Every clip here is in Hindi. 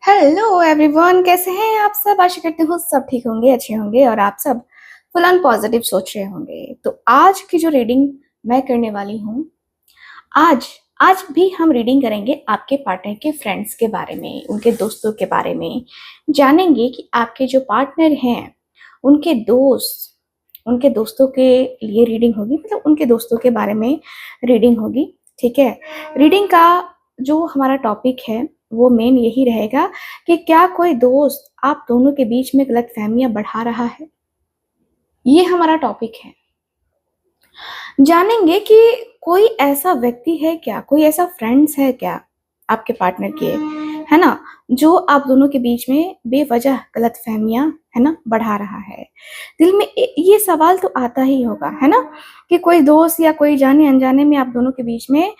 हेलो एवरीवन, कैसे हैं आप सब। आशा करती हूँ सब ठीक होंगे, अच्छे होंगे और आप सब फुल ऑन पॉजिटिव सोच रहे होंगे। तो आज की जो रीडिंग मैं करने वाली हूँ, आज आज भी हम रीडिंग करेंगे आपके पार्टनर के फ्रेंड्स के बारे में, उनके दोस्तों के बारे में। जानेंगे कि आपके जो पार्टनर हैं उनके दोस्तों के लिए रीडिंग होगी, मतलब उनके दोस्तों के बारे में रीडिंग होगी। ठीक है। रीडिंग का जो हमारा टॉपिक है वो मेन यही रहेगा कि क्या कोई दोस्त आप दोनों के बीच में गलतफहमियां बढ़ा रहा है। ये हमारा टॉपिक है। जानेंगे कि कोई ऐसा व्यक्ति है क्या, कोई ऐसा फ्रेंड्स है क्या आपके पार्टनर के, है ना, जो आप दोनों के बीच में बेवजह गलतफहमियां, है ना, बढ़ा रहा है। दिल में ये सवाल तो आता ही होगा, है ना, कि कोई दोस्त या कोई जाने अनजाने में आप दोनों के बीच में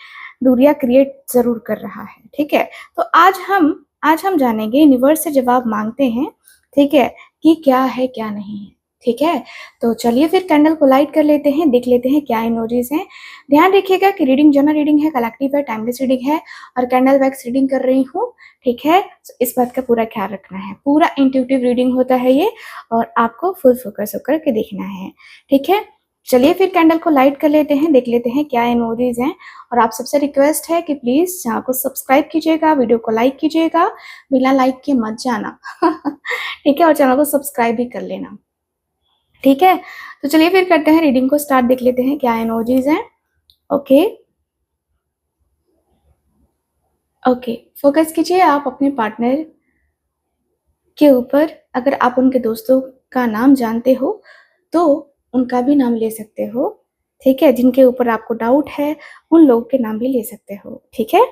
दूरियां क्रिएट जरूर कर रहा है। ठीक है। तो आज हम जानेंगे, यूनिवर्स से जवाब मांगते हैं, ठीक है, कि क्या है क्या नहीं है। ठीक है। तो चलिए फिर कैंडल को लाइट कर लेते हैं, देख लेते हैं क्या इमोजीज हैं। ध्यान रखिएगा कि रीडिंग जनरल रीडिंग है, कलेक्टिव है, टाइमलेस रीडिंग है और कैंडल वैक्स रीडिंग कर रही हूँ। ठीक है। तो इस बात का पूरा ख्याल रखना है, पूरा इंट्यूटिव रीडिंग होता है ये और आपको फुल फोकस होकर के देखना है। ठीक है। चलिए फिर कैंडल को लाइट कर लेते हैं, देख लेते हैं क्या इमोजीज हैं। और आप सबसे रिक्वेस्ट है कि प्लीज चैनल को सब्सक्राइब कीजिएगा, वीडियो को लाइक कीजिएगा, बिना लाइक के मत जाना। ठीक है। और चैनल को सब्सक्राइब भी कर लेना। ठीक है। तो चलिए फिर करते हैं रीडिंग को स्टार्ट, देख लेते हैं क्या एनर्जीज हैं। ओके ओके, फोकस कीजिए आप अपने पार्टनर के ऊपर। अगर आप उनके दोस्तों का नाम जानते हो तो उनका भी नाम ले सकते हो। ठीक है। जिनके ऊपर आपको डाउट है उन लोगों के नाम भी ले सकते हो। ठीक है।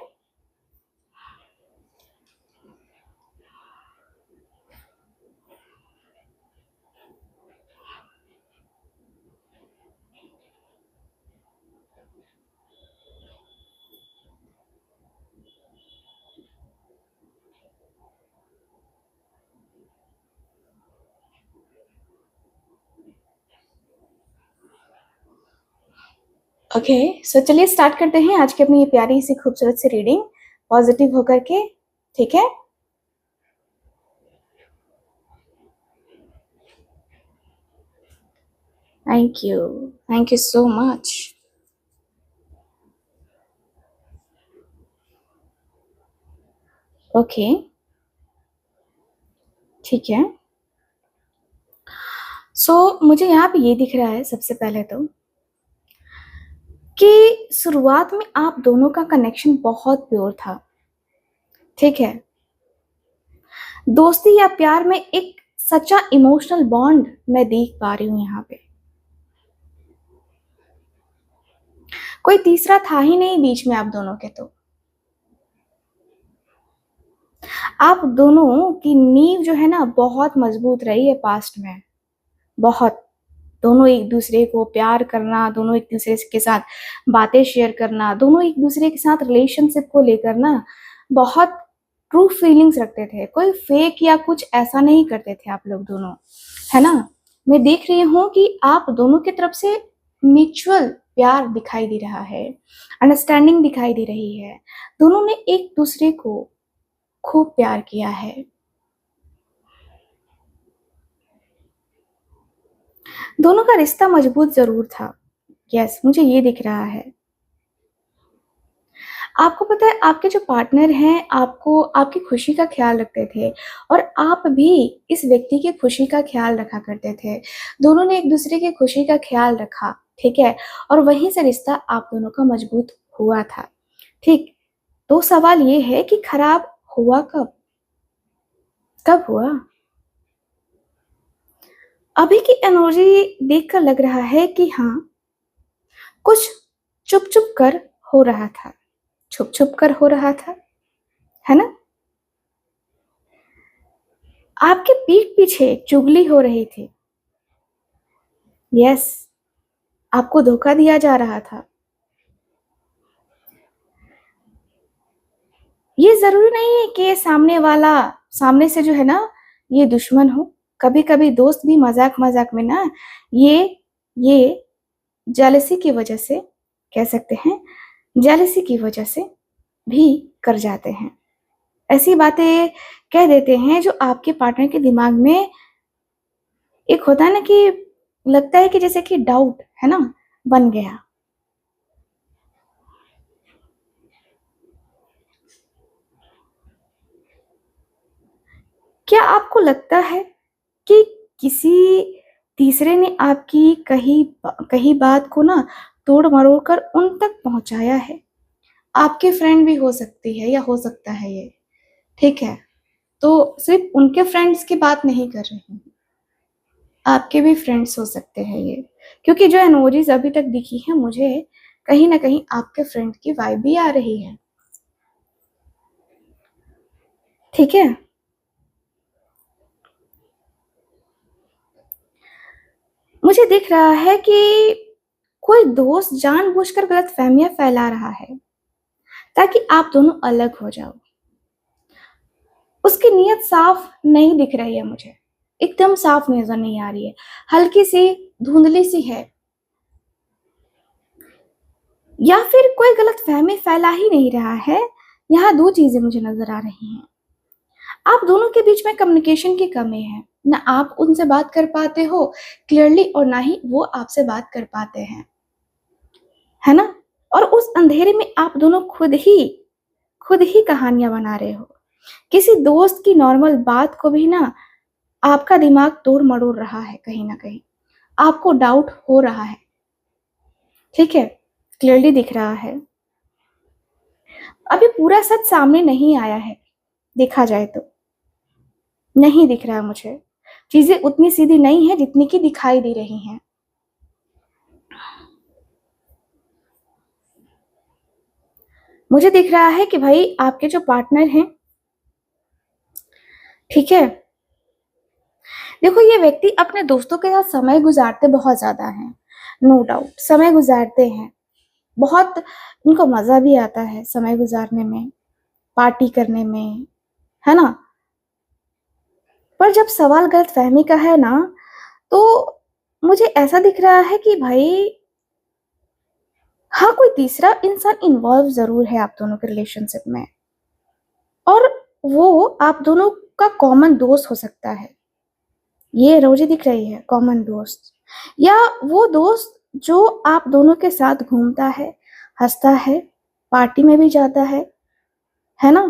ओके, सो चलिए स्टार्ट करते हैं आज की अपनी ये प्यारी सी खूबसूरत सी रीडिंग, पॉजिटिव होकर के। ठीक है। Thank you so much. Okay, ठीक है। मुझे यहाँ पे ये दिख रहा है सबसे पहले तो कि शुरुआत में आप दोनों का कनेक्शन बहुत प्योर था। ठीक है। दोस्ती या प्यार में एक सच्चा इमोशनल बॉन्ड मैं देख पा रही हूँ यहाँ पे। कोई तीसरा था ही नहीं बीच में आप दोनों के। तो आप दोनों की नींव जो है ना बहुत मजबूत रही है पास्ट में, बहुत। दोनों एक दूसरे को प्यार करना, दोनों एक दूसरे के साथ बातें शेयर करना, दोनों एक दूसरे के साथ रिलेशनशिप को लेकर ना बहुत ट्रू फीलिंग्स रखते थे। कोई फेक या कुछ ऐसा नहीं करते थे आप लोग दोनों, है ना। मैं देख रही हूँ कि आप दोनों की तरफ से म्यूचुअल प्यार दिखाई दे रहा है, अंडरस्टैंडिंग दिखाई दे रही है। दोनों ने एक दूसरे को खूब प्यार किया है। दोनों का रिश्ता मजबूत जरूर था। यस, मुझे ये दिख रहा है। आपको पता है आपके जो पार्टनर हैं आपको आपकी खुशी का ख्याल रखते थे और आप भी इस व्यक्ति की खुशी का ख्याल रखा करते थे। दोनों ने एक दूसरे की खुशी का ख्याल रखा। ठीक है। और वहीं से रिश्ता आप दोनों का मजबूत हुआ था। ठीक। तो सवाल ये है कि खराब हुआ कब, कब हुआ। अभी की एनर्जी देखकर लग रहा है कि हाँ, कुछ चुप चुप कर हो रहा था, छुप छुप कर हो रहा था, है ना। आपके पीठ पीछे चुगली हो रही थी। यस, आपको धोखा दिया जा रहा था। ये जरूरी नहीं है कि ये सामने वाला, सामने से जो है ना, ये दुश्मन हो। कभी कभी दोस्त भी मजाक मजाक में ना ये जेलसी की वजह से, कह सकते हैं जेलसी की वजह से भी कर जाते हैं। ऐसी बातें कह देते हैं जो आपके पार्टनर के दिमाग में एक होता है ना कि लगता है कि जैसे कि डाउट है ना बन गया। क्या आपको लगता है कि किसी तीसरे ने आपकी कही बात को ना तोड़ मरोड़ कर उन तक पहुंचाया है? आपके फ्रेंड भी हो सकती है या हो सकता है ये, ठीक है? तो सिर्फ उनके फ्रेंड्स की बात नहीं कर रही हूँ, आपके भी फ्रेंड्स हो सकते हैं ये, क्योंकि जो इमोजीज अभी तक दिखी है मुझे कहीं ना कहीं आपके फ्रेंड की वाइब भी आ रही है, ठीक है? मुझे दिख रहा है कि कोई दोस्त जानबूझकर गलतफहमियां फैला रहा है ताकि आप दोनों अलग हो जाओ। उसकी नीयत साफ नहीं दिख रही है मुझे, एकदम साफ नजर नहीं आ रही है, हल्की सी धुंधली सी है, या फिर कोई गलतफहमी फैला ही नहीं रहा है। यहाँ दो चीजें मुझे नजर आ रही हैं। आप दोनों के बीच में कम्युनिकेशन की कमी है, ना आप उनसे बात कर पाते हो क्लियरली और ना ही वो आपसे बात कर पाते हैं, है ना? और उस अंधेरे में आप दोनों खुद ही कहानियां बना रहे हो। किसी दोस्त की नॉर्मल बात को भी ना आपका दिमाग तोड़ मरोड़ रहा है, कहीं ना कहीं आपको डाउट हो रहा है, ठीक है? क्लियरली दिख रहा है। अभी पूरा सच सामने नहीं आया है, देखा जाए तो नहीं दिख रहा है मुझे, चीजें उतनी सीधी नहीं है जितनी की दिखाई दे रही हैं। मुझे दिख रहा है कि भाई आपके जो पार्टनर हैं, ठीक है, देखो ये व्यक्ति अपने दोस्तों के साथ समय गुजारते बहुत ज्यादा हैं, नो डाउट समय गुजारते हैं, बहुत इनको मजा भी आता है समय गुजारने में, पार्टी करने में, है ना? पर जब सवाल गलतफहमी का है ना, तो मुझे ऐसा दिख रहा है कि भाई हाँ, कोई तीसरा इंसान इन्वॉल्व जरूर है आप दोनों के रिलेशनशिप में, और वो आप दोनों का कॉमन दोस्त हो सकता है। ये रोजी दिख रही है, कॉमन दोस्त, या वो दोस्त जो आप दोनों के साथ घूमता है, हंसता है, पार्टी में भी जाता है ना?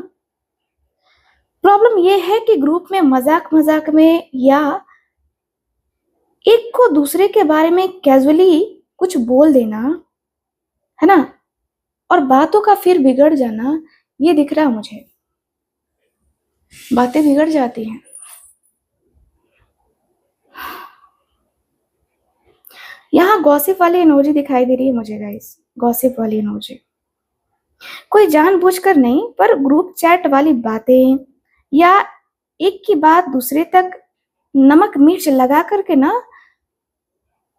प्रॉब्लम ये है कि ग्रुप में मजाक मजाक में या एक को दूसरे के बारे में कैजुअली कुछ बोल देना, है ना, और बातों का फिर बिगड़ जाना, ये दिख रहा मुझे, बातें बिगड़ जाती हैं। यहाँ गॉसिप वाली इमोजी दिखाई दे रही है मुझे गाइस, गॉसिप वाली इमोजी, कोई जानबूझकर नहीं पर ग्रुप चैट वाली बातें, या एक की बात दूसरे तक नमक मिर्च लगा करके ना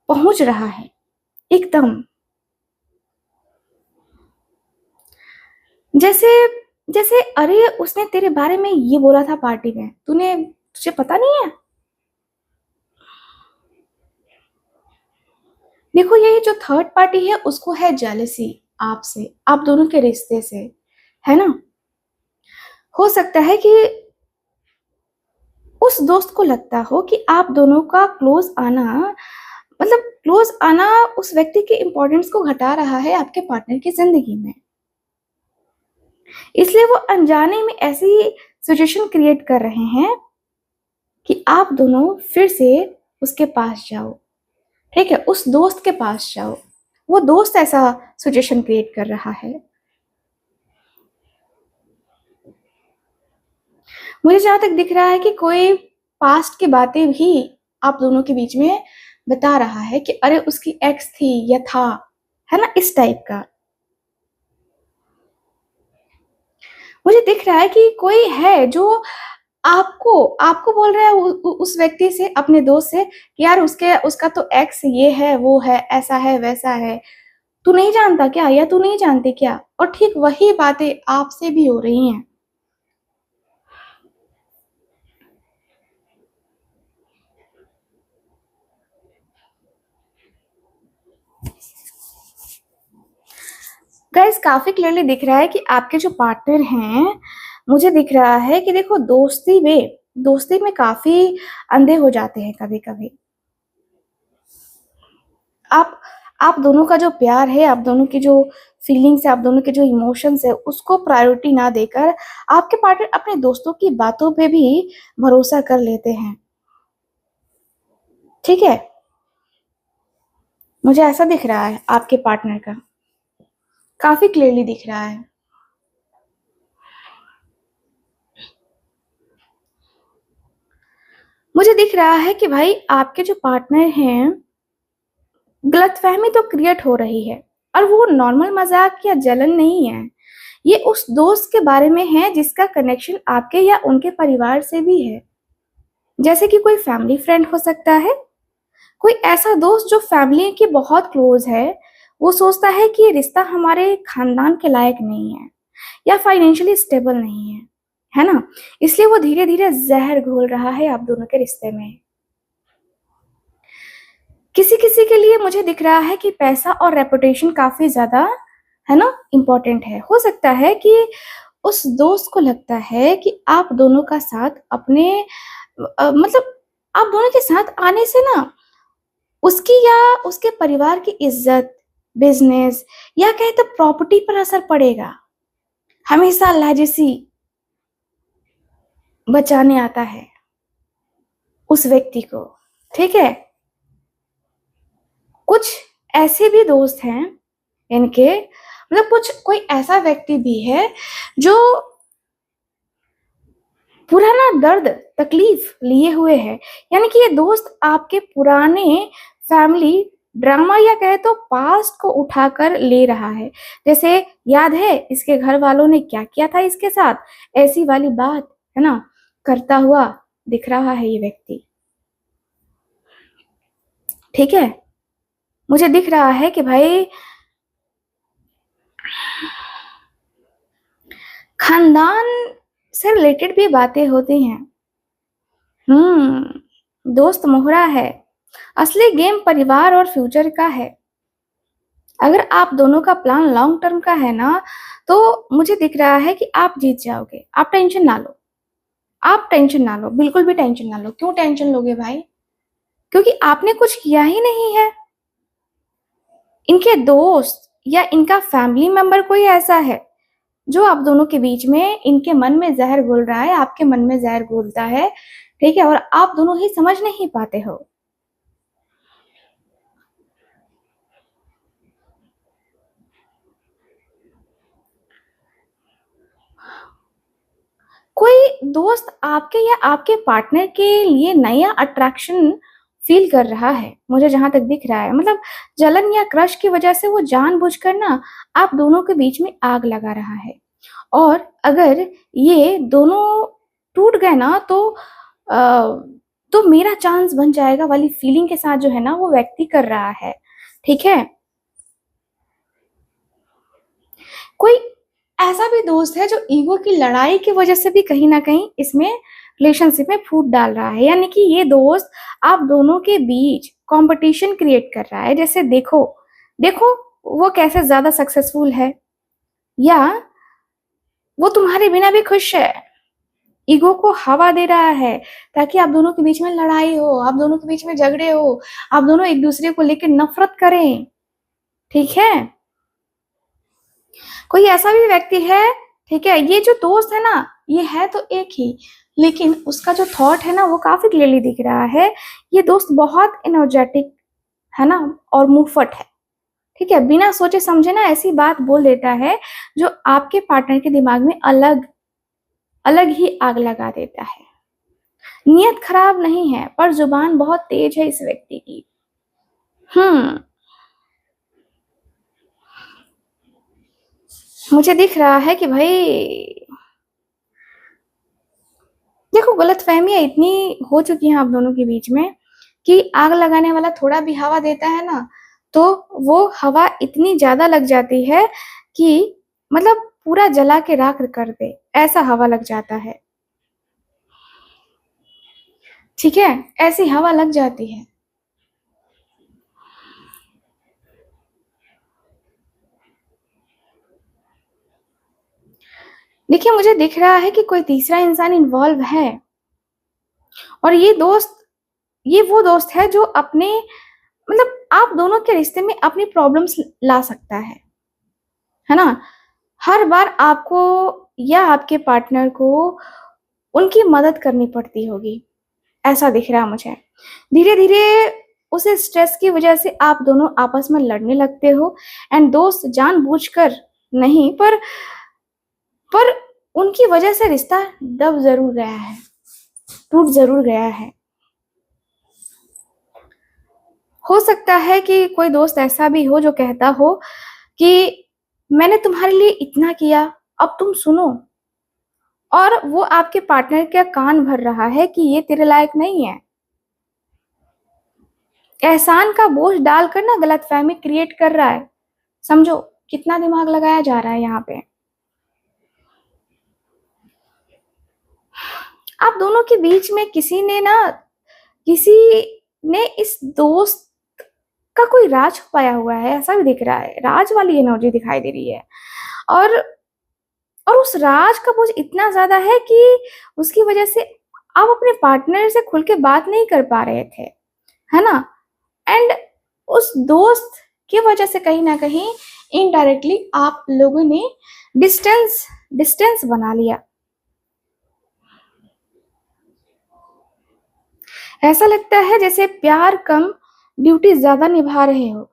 पहुंच रहा है एकदम, जैसे जैसे अरे उसने तेरे बारे में ये बोला था पार्टी में, तुझे पता नहीं है? देखो ये जो थर्ड पार्टी है उसको है जेलसी आपसे, आप दोनों के रिश्ते से, है ना? हो सकता है कि उस दोस्त को लगता हो कि आप दोनों का क्लोज आना उस व्यक्ति के इंपॉर्टेंस को घटा रहा है आपके पार्टनर की जिंदगी में, इसलिए वो अनजाने में ऐसी सिचुएशन क्रिएट कर रहे हैं कि आप दोनों फिर से उसके पास जाओ, ठीक है, उस दोस्त के पास जाओ, वो दोस्त ऐसा सिचुएशन क्रिएट कर रहा है। मुझे जहां तक दिख रहा है कि कोई पास्ट की बातें भी आप दोनों के बीच में बता रहा है कि अरे उसकी एक्स थी या था, है ना, इस टाइप का। मुझे दिख रहा है कि कोई है जो आपको आपको बोल रहा है उस व्यक्ति से, अपने दोस्त से, कि यार उसका तो एक्स ये है वो है ऐसा है वैसा है, तू नहीं जानता क्या, या तू नहीं जानती क्या? और ठीक वही बातें आपसे भी हो रही हैं। गाइस काफी क्लियरली दिख रहा है कि आपके जो पार्टनर हैं मुझे दिख रहा है कि देखो दोस्ती में काफ़ी अंधे हो जाते हैं कभी-कभी। आप आप दोनों का जो प्यार है, आप दोनों की जो फीलिंग्स है, आप दोनों के जो इमोशंस है, उसको प्रायोरिटी ना देकर आपके पार्टनर अपने दोस्तों की बातों पे भी भरोसा कर लेते हैं। ठीक है? मुझे ऐसा दिख रहा है आपके पार्टनर का, काफ़ी क्लियरली दिख रहा है। मुझे दिख रहा है कि भाई आपके जो पार्टनर हैं, गलतफ़हमी तो क्रिएट हो रही है और वो नॉर्मल मज़ाक या जलन नहीं है। ये उस दोस्त के बारे में है जिसका कनेक्शन आपके या उनके परिवार से भी है। जैसे कि कोई फैमिली फ्रेंड हो सकता है, कोई ऐसा दोस्त जो फैमिली के बहुत क्लोज़ है, वो सोचता है कि ये रिश्ता हमारे खानदान के लायक नहीं है या फाइनेंशियली स्टेबल नहीं है ना? इसलिए वो धीरे-धीरे ज़हर घोल रहा है आप दोनों के रिश्ते में। किसी-किसी के लिए मुझे दिख रहा है कि पैसा और रेपुटेशन काफ़ी ज़्यादा, है ना, इम्पोर्टेंट है। हो सकता है कि उस दोस्त को लगता है कि आप दोनों का साथ अपने मतलब आप दोनों के साथ आने से ना उसकी या उसके परिवार की इज़्ज़त, बिज़नेस या कहें तो प्रॉपर्टी पर असर पड़ेगा। हमेशा लालची बचाने आता है उस व्यक्ति को, ठीक है? कुछ ऐसे भी दोस्त हैं इनके, मतलब कुछ कोई ऐसा व्यक्ति भी है जो पुराना दर्द, तकलीफ लिए हुए है। यानी कि ये दोस्त आपके पुराने फैमिली ड्रामा या कहे तो पास्ट को उठाकर ले रहा है। जैसे याद है इसके घर वालों ने क्या किया था इसके साथ? ऐसी वाली बात, है ना? करता हुआ दिख रहा है ये व्यक्ति। ठीक है? मुझे दिख रहा है कि भाई खानदान से रिलेटेड भी बातें होती हैं। दोस्त मोहरा है। असली गेम परिवार और फ्यूचर का है। अगर आप दोनों का प्लान लॉन्ग टर्म का है ना, तो मुझे दिख रहा है कि आप जीत जाओगे। आप टेंशन ना लो। आप टेंशन ना लो, बिल्कुल भी टेंशन ना लो। क्यों टेंशन लोगे भाई? क्योंकि आपने कुछ किया ही नहीं है। इनके दोस्त या इनका फैमिली मेंबर कोई ऐसा है जो आप दोनों के बीच में इनके मन में ज़हर घोल रहा है, आपके मन में ज़हर घोलता है, ठीक है? और आप दोनों ही समझ नहीं पाते हो। कोई दोस्त आपके या आपके पार्टनर के लिए नया अट्रैक्शन फील कर रहा है, मुझे जहाँ तक दिख रहा है। मतलब जलन या क्रश की वजह से वो जानबूझकर ना आप दोनों के बीच में आग लगा रहा है। और अगर ये दोनों टूट गए ना अ, तो मेरा चांस बन जाएगा वाली फीलिंग के साथ जो है ना वो व्यक्ति कर रहा है, ठीक है? कोई ऐसा भी दोस्त है जो ईगो की लड़ाई की वजह से भी कहीं न कहीं इसमें रिलेशनशिप में फूट डाल रहा है। यानी कि ये दोस्त आप दोनों के बीच कॉम्पिटिशन क्रिएट कर रहा है। जैसे देखो, देखो वो कैसे ज़्यादा सक्सेसफुल है या वो तुम्हारे बिना भी खुश है। ईगो को हवा दे रहा है ताकि आप दोनों के बीच में लड़ाई हो, आप दोनों के बीच में झगड़े हो, आप दोनों एक-दूसरे को लेके नफ़रत करें, ठीक है? कोई ऐसा भी व्यक्ति है, ठीक है, ये जो दोस्त है ना, ये है तो एक ही, लेकिन उसका जो थॉट है ना, वो काफ़ी क्लियरली दिख रहा है। ये दोस्त बहुत एनर्जेटिक है ना और मुँहफट है, ठीक है? बिना सोचे-समझे ना ऐसी बात बोल देता है, जो आपके पार्टनर के दिमाग में अलग अलग ही आग लगा देता है। नियत खराब नहीं है, पर ज़ुबान बहुत तेज़ है इस व्यक्ति की। हुँ, मुझे दिख रहा है कि भई देखो गलतफ़हमियाँ इतनी हो चुकी हैं आप दोनों के बीच में कि आग लगाने वाला थोड़ा भी हवा देता है ना, तो वो हवा इतनी ज़्यादा लग जाती है कि मतलब पूरा जला के राख कर दे, ऐसा हवा लग जाता है। ठीक है? ऐसी हवा लग जाती है। देखिए, मुझे दिख रहा है कि कोई तीसरा इंसान इन्वॉल्व है, और ये वो दोस्त है जो अपने मतलब आप दोनों के रिश्ते में अपनी प्रॉब्लम्स ला सकता है ना? हर बार आपको या आपके पार्टनर को उनकी मदद करनी पड़ती होगी, ऐसा दिख रहा है मुझे। धीरे-धीरे उसे स्ट्रेस की वजह से आप दोनों आपस में लड़ने लगते हो, एंड दोस्त जानबूझकर नहीं, पर उनकी वजह से रिश्ता दब ज़रूर गया है, टूट ज़रूर गया है। हो सकता है कि कोई दोस्त ऐसा भी हो जो कहता हो कि मैंने तुम्हारे लिए इतना किया, अब तुम सुनो, और वो आपके पार्टनर का कान भर रहा है कि ये तेरे लायक नहीं है। एहसान का बोझ डालकर ना गलतफहमी क्रिएट कर रहा है। समझो कितना दिमाग लगाया जा रहा है यहाँ पे। आप दोनों के बीच में किसी ने इस दोस्त का कोई राज छुपाया हुआ है, ऐसा भी दिख रहा है। राज वाली एनर्जी दिखाई दे रही है, और उस राज का बोझ इतना ज्यादा है कि उसकी वजह से आप अपने पार्टनर से खुल के बात नहीं कर पा रहे थे, है ना? एंड उस दोस्त की वजह से कहीं ना कहीं इनडायरेक्टली आप लोगों ने डिस्टेंस डिस्टेंस बना लिया। ऐसा लगता है जैसे प्यार कम, ड्यूटी ज्यादा निभा रहे हो।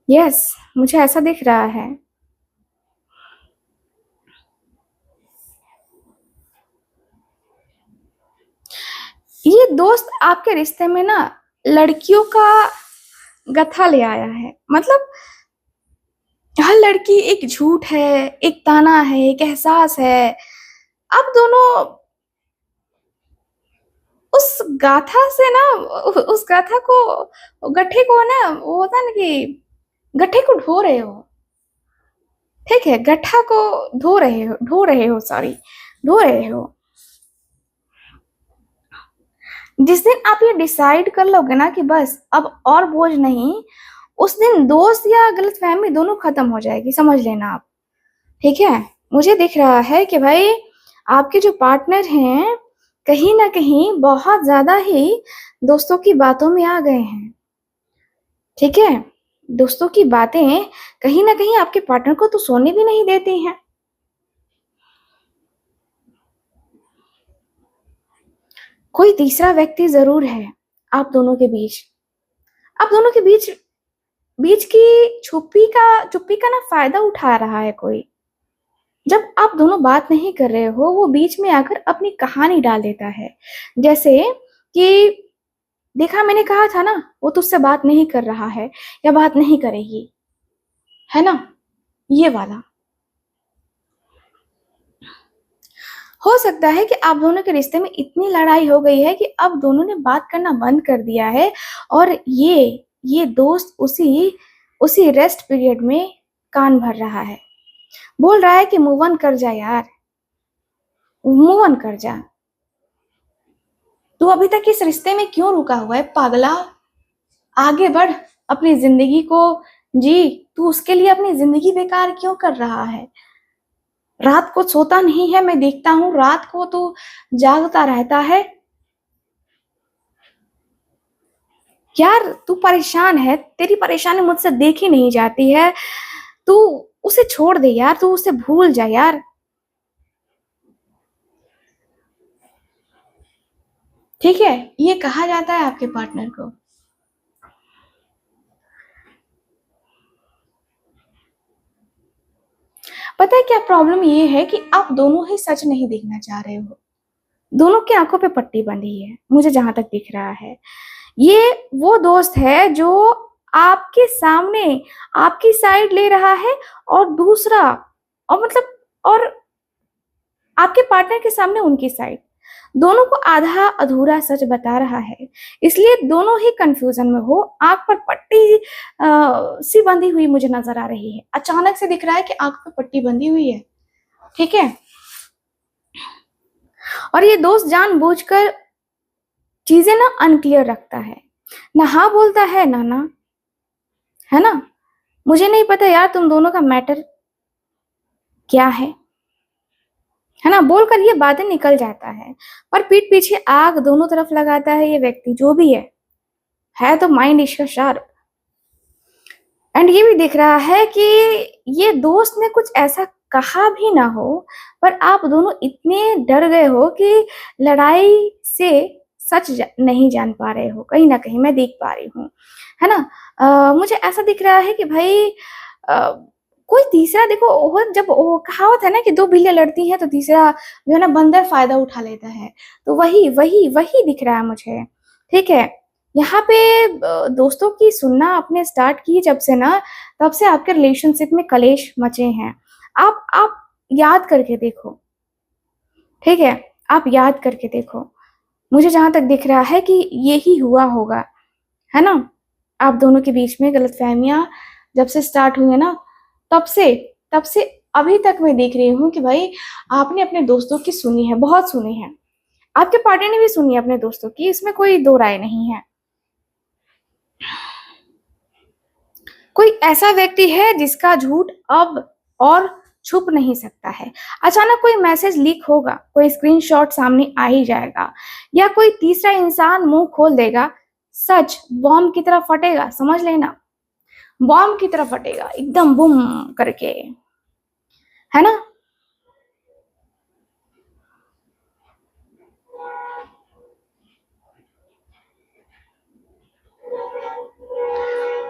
यस, मुझे ऐसा दिख रहा है। ये दोस्त आपके रिश्ते में ना लड़कियों का गथा ले आया है। मतलब हर लड़की एक झूठ है, एक ताना है, एक एहसास है। आप दोनों उस गाथा से ना उस गाथा को गट्ठे को ना, वो होता है ना कि गट्ठे को ढो रहे हो। ठीक है, गट्ठा को ढो रहे हो, सॉरी, ढो रहे हो। जिस दिन आप ये डिसाइड कर लोगे ना कि बस अब और बोझ नहीं, उस दिन दोस्त या गलतफहमी दोनों खत्म हो जाएगी, समझ लेना आप। ठीक है, मुझे दिख रहा है कि भाई आपके जो पार्टनर हैं कहीं ना कहीं बहुत ज्यादा ही दोस्तों की बातों में आ गए हैं। ठीक है, दोस्तों की बातें कहीं ना कहीं आपके पार्टनर को तो सोने भी नहीं देती हैं। कोई तीसरा व्यक्ति जरूर है आप दोनों के बीच। आप दोनों के बीच बीच की चुप्पी का ना फायदा उठा रहा है कोई। जब आप दोनों बात नहीं कर रहे हो, वो बीच में आकर अपनी कहानी डाल देता है। जैसे कि देखा, मैंने कहा था ना, वो तुझसे बात नहीं कर रहा है या बात नहीं करेगी, है ना? ये वाला हो सकता है कि आप दोनों के रिश्ते में इतनी लड़ाई हो गई है कि अब दोनों ने बात करना बंद कर दिया है, और ये दोस्त उसी उसी रेस्ट पीरियड में कान भर रहा है, बोल रहा है कि मूव ऑन कर जा यार, मूव ऑन कर जा। तू अभी तक इस रिश्ते में क्यों रुका हुआ है पागला? आगे बढ़, अपनी जिंदगी को जी। तू उसके लिए अपनी जिंदगी बेकार क्यों कर रहा है? रात को सोता नहीं है, मैं देखता हूँ रात को तू जागता रहता है। यार तू परेशान है, तेरी परेशानी मुझसे देखी नहीं जाती है। तू उसे छोड़ दे यार, तू उसे भूल जा यार। ठीक है, ये कहा जाता है आपके पार्टनर को। पता है क्या प्रॉब्लम ये है कि आप दोनों ही सच नहीं देखना चाह रहे हो। दोनों की आंखों पे पट्टी बंधी है, मुझे जहां तक दिख रहा है। ये वो दोस्त है जो आपके सामने आपकी साइड ले रहा है, और दूसरा और मतलब और आपके पार्टनर के सामने उनकी साइड, दोनों को आधा अधूरा सच बता रहा है। इसलिए दोनों ही कंफ्यूजन में हो। आंख पर पट्टी सी बंधी हुई मुझे नजर आ रही है। अचानक से दिख रहा है कि आंख पर पट्टी बंधी हुई है। ठीक है, और ये दोस्त जानबूझकर चीजें ना अनक्लियर रखता है, ना हाँ बोलता है ना ना, है ना? मुझे नहीं पता यार तुम दोनों का मैटर क्या है, है ना? बोलकर ये बातें निकल जाता है, पर पीठ पीछे आग दोनों तरफ लगाता है ये व्यक्ति जो भी है तो माइंड इसका शार्प। एंड ये भी दिख रहा है कि ये दोस्त ने कुछ ऐसा कहा भी ना हो, पर आप दोनों इतने डर गए हो कि लड़ाई से सच नहीं जान पा रहे हो, कहीं ना कहीं मैं देख पा रही हूँ, है ना? मुझे ऐसा दिख रहा है कि भाई कोई तीसरा देखो, जब वो कहावत है ना कि दो बिल्लियां लड़ती हैं तो तीसरा जो है ना बंदर फायदा उठा लेता है, तो वही वही वही दिख रहा है मुझे। ठीक है, यहाँ पे दोस्तों की सुनना आपने स्टार्ट की जब से ना, तब से आपके रिलेशनशिप में कलेश मचे हैं। आप याद करके देखो, ठीक है? आप याद करके देखो। मुझे जहाँ तक दिख रहा है कि यही हुआ होगा, है ना? आप दोनों के बीच में गलतफ़हमियाँ जब से स्टार्ट हुई है ना, तब से तब से अभी तक मैं देख रही हूँ कि भाई आपने अपने दोस्तों की सुनी है, बहुत सुनी है। आपके पार्टनर ने भी सुनी है अपने दोस्तों की, इसमें कोई दो राय नहीं है। कोई ऐसा व्यक्ति है जिसका झूठ अब और छुप नहीं सकता है। अचानक कोई मैसेज लीक होगा, कोई स्क्रीनशॉट सामने आ ही जाएगा, या कोई तीसरा इंसान मुंह खोल देगा। सच बॉम्ब की तरह फटेगा, समझ लेना, बॉम्ब की तरह फटेगा एकदम बूम करके, है ना?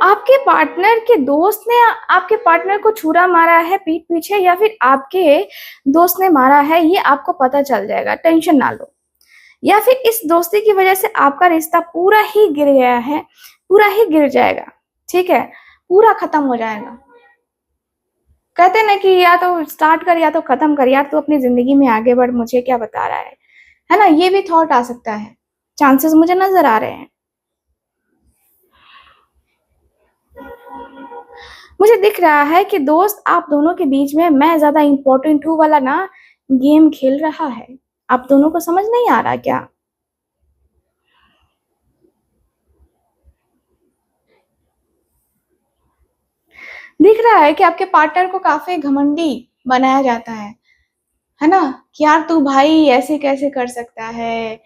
आपके पार्टनर के दोस्त ने आपके पार्टनर को छुरा मारा है पीठ पीछे, या फिर आपके दोस्त ने मारा है, ये आपको पता चल जाएगा, टेंशन ना लो। या फिर इस दोस्ती की वजह से आपका रिश्ता पूरा ही गिर गया है, पूरा ही गिर जाएगा, ठीक है? पूरा खत्म हो जाएगा। कहते हैं ना कि या तो स्टार्ट कर या तो खत्म कर, यार तू अपनी जिंदगी में आगे बढ़, मुझे क्या बता रहा है ना? ये भी थॉट आ सकता है, चांसेस मुझे नजर आ रहे हैं। मुझे दिख रहा है कि दोस्त आप दोनों के बीच में मैं ज्यादा इंपॉर्टेंट हूँ वाला ना गेम खेल रहा है। आप दोनों को समझ नहीं आ रहा क्या? दिख रहा है कि आपके पार्टनर को काफी घमंडी बनाया जाता है ना? कि यार तू भाई ऐसे कैसे कर सकता है,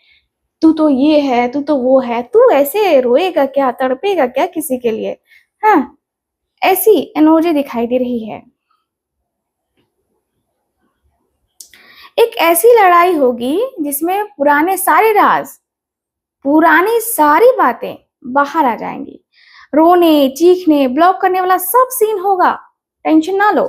तू तो ये है, तू तो वो है, तू ऐसे रोएगा क्या, तड़पेगा क्या किसी के लिए? हाँ, ऐसी एनर्जी दिखाई दे रही है। एक ऐसी लड़ाई होगी जिसमें पुराने सारे राज, पुरानी सारी बातें बाहर आ जाएंगी। रोने, चीखने, ब्लॉक करने वाला सब सीन होगा, टेंशन ना लो।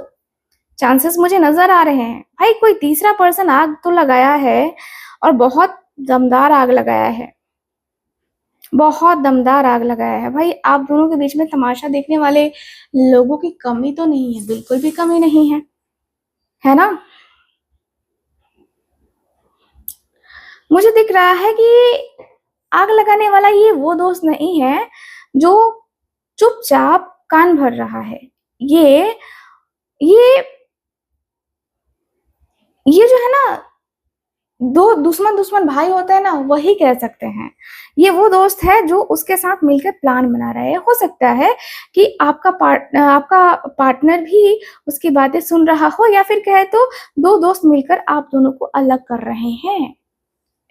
चांसेस मुझे नजर आ रहे हैं भाई, कोई तीसरा पर्सन आग तो लगाया है, और बहुत दमदार आग लगाया है, बहुत दमदार आग लगाया है भाई। आप दोनों के बीच में तमाशा देखने वाले लोगों की कमी तो नहीं है, बिल्कुल भी कमी नहीं है ना? मुझे दिख रहा है कि आग लगाने वाला ये वो दोस्त नहीं है जो चुपचाप कान भर रहा है। ये ये ये जो है ना, दो दुश्मन दुश्मन भाई होते हैं ना, वही कह सकते हैं। ये वो दोस्त है जो उसके साथ मिलकर प्लान बना रहा है। हो सकता है कि आपका पार्टनर भी उसकी बातें सुन रहा हो, या फिर कहे तो दो दोस्त मिलकर आप दोनों को अलग कर रहे हैं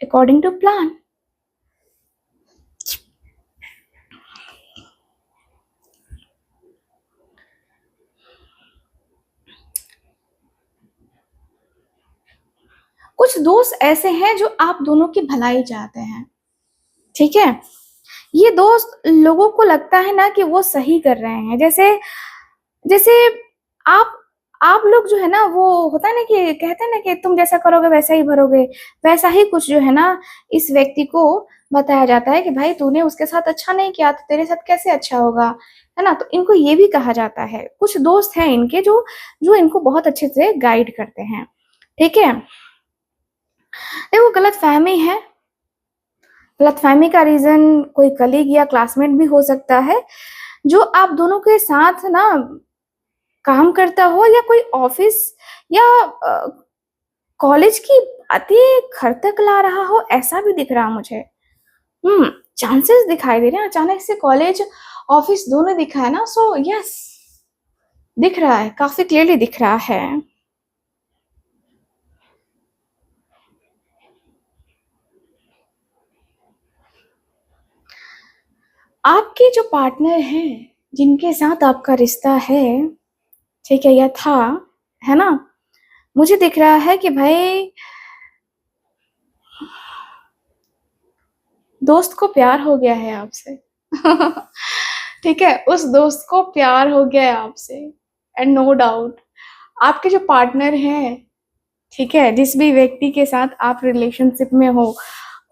अकॉर्डिंग टू प्लान। कुछ दोस्त ऐसे हैं जो आप दोनों की भलाई चाहते हैं, ठीक है? ये दोस्त लोगों को लगता है ना कि वो सही कर रहे हैं, जैसे जैसे आप आप लोग जो है ना, वो होता है ना कि कहते हैं ना कि तुम जैसा करोगे वैसा ही भरोगे, वैसा ही कुछ जो है ना इस व्यक्ति को बताया जाता है कि भाई तूने उसके साथ अच्छा नहीं किया तो तेरे साथ कैसे अच्छा होगा, है ना? तो इनको ये भी कहा जाता है। कुछ दोस्त हैं इनके जो जो इनको बहुत अच्छे से गाइड करते हैं, ठीक है? देखो, गलतफहमी है, गलतफहमी का रीजन कोई कलीग या क्लासमेट भी हो सकता है जो आप दोनों के साथ ना काम करता हो, या कोई ऑफिस या कॉलेज की बातें घर तक ला रहा हो, ऐसा भी दिख रहा मुझे। चांसेस दिखाई दे रहे हैं, अचानक से कॉलेज ऑफिस दोनों दिखा है ना, सो यस, दिख रहा है, काफी क्लियरली दिख रहा है। आपके जो पार्टनर हैं, जिनके साथ आपका रिश्ता है, ठीक है, या था, है ना? मुझे दिख रहा है कि भाई दोस्त को प्यार हो गया है आपसे। ठीक है, उस दोस्त को प्यार हो गया है आपसे, एंड नो डाउट आपके जो पार्टनर हैं, ठीक है, जिस भी व्यक्ति के साथ आप रिलेशनशिप में हो,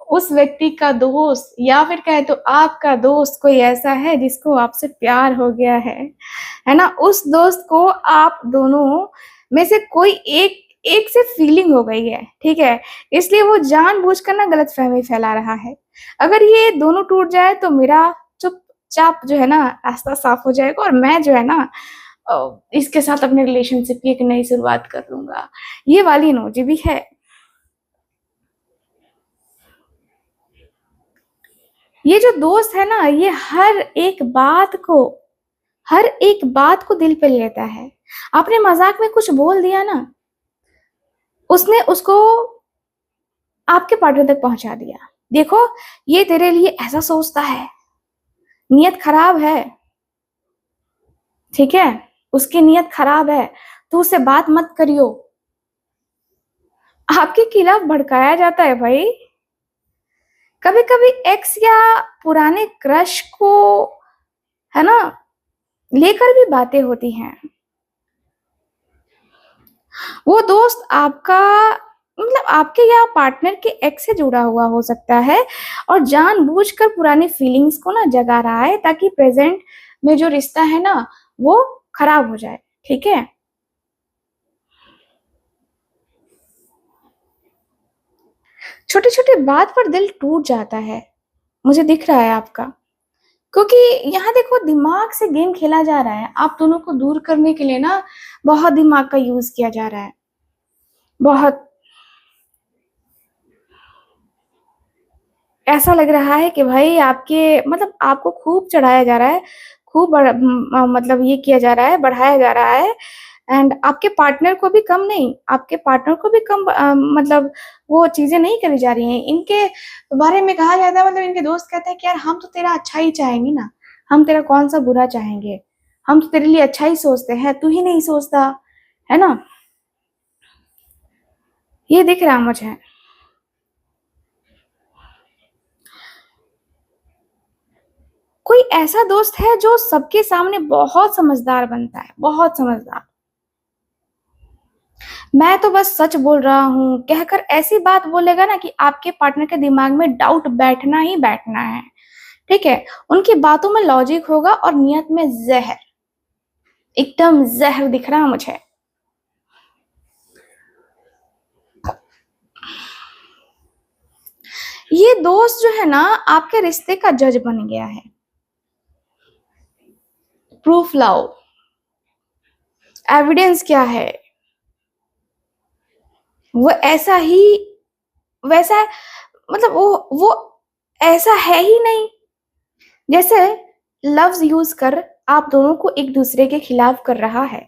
उस व्यक्ति का दोस्त या फिर कहे तो आपका दोस्त कोई ऐसा है जिसको आपसे प्यार हो गया है ना? उस दोस्त को आप दोनों में से कोई एक एक से फीलिंग हो गई है, ठीक है? इसलिए वो जानबूझकर ना गलतफहमी फैला रहा है। अगर ये दोनों टूट जाए तो मेरा चुपचाप जो है ना रास्ता साफ हो जाएगा और मैं जो है ना इसके साथ अपने रिलेशनशिप की एक नई शुरुआत कर लूँगा। ये वाली इमोजी भी है। ये जो दोस्त है ना, ये हर एक बात को दिल पे लेता है। आपने मजाक में कुछ बोल दिया ना, उसने उसको आपके पार्टनर तक पहुंचा दिया। देखो, ये तेरे लिए ऐसा सोचता है, नियत खराब है, ठीक है, उसकी नियत खराब है, तो उससे बात मत करियो। आपके खिलाफ भड़काया जाता है भाई। कभी कभी एक्स या पुराने क्रश को, है ना, लेकर भी बातें होती हैं। वो दोस्त आपका मतलब आपके या पार्टनर के एक्स से जुड़ा हुआ हो सकता है और जानबूझकर पुरानी फीलिंग्स को ना जगा रहा है ताकि प्रेजेंट में जो रिश्ता है ना वो खराब हो जाए, ठीक है? छोटे छोटे बात पर दिल टूट जाता है, मुझे दिख रहा है आपका, क्योंकि यहाँ देखो दिमाग से गेम खेला जा रहा है। आप दोनों को दूर करने के लिए ना बहुत दिमाग का यूज किया जा रहा है, बहुत। ऐसा लग रहा है कि भाई आपके मतलब आपको खूब चढ़ाया जा रहा है, खूब मतलब ये किया जा रहा है, बढ़ाया जा रहा है। एंड आपके पार्टनर को भी कम नहीं, आपके पार्टनर को भी कम मतलब वो चीजें नहीं करी जा रही हैं। इनके बारे में कहा जाता है, मतलब इनके दोस्त कहते हैं कि यार हम तो तेरा अच्छा ही चाहेंगे ना, हम तेरा कौन सा बुरा चाहेंगे, हम तो तेरे लिए अच्छा ही सोचते हैं, तू ही नहीं सोचता, है ना? ये दिख रहा मुझे। कोई ऐसा दोस्त है जो सबके सामने बहुत समझदार बनता है, बहुत समझदार, मैं तो बस सच बोल रहा हूँ कहकर ऐसी बात बोलेगा ना कि आपके पार्टनर के दिमाग में डाउट बैठना ही बैठना है, ठीक है? उनकी बातों में लॉजिक होगा और नियत में जहर, एकदम जहर दिख रहा मुझे। ये दोस्त जो है ना आपके रिश्ते का जज बन गया है, प्रूफ लाओ, एविडेंस क्या है? वो ऐसा ही वैसा, मतलब वो ऐसा है ही नहीं जैसे लफ्ज यूज कर आप दोनों को एक दूसरे के खिलाफ कर रहा है,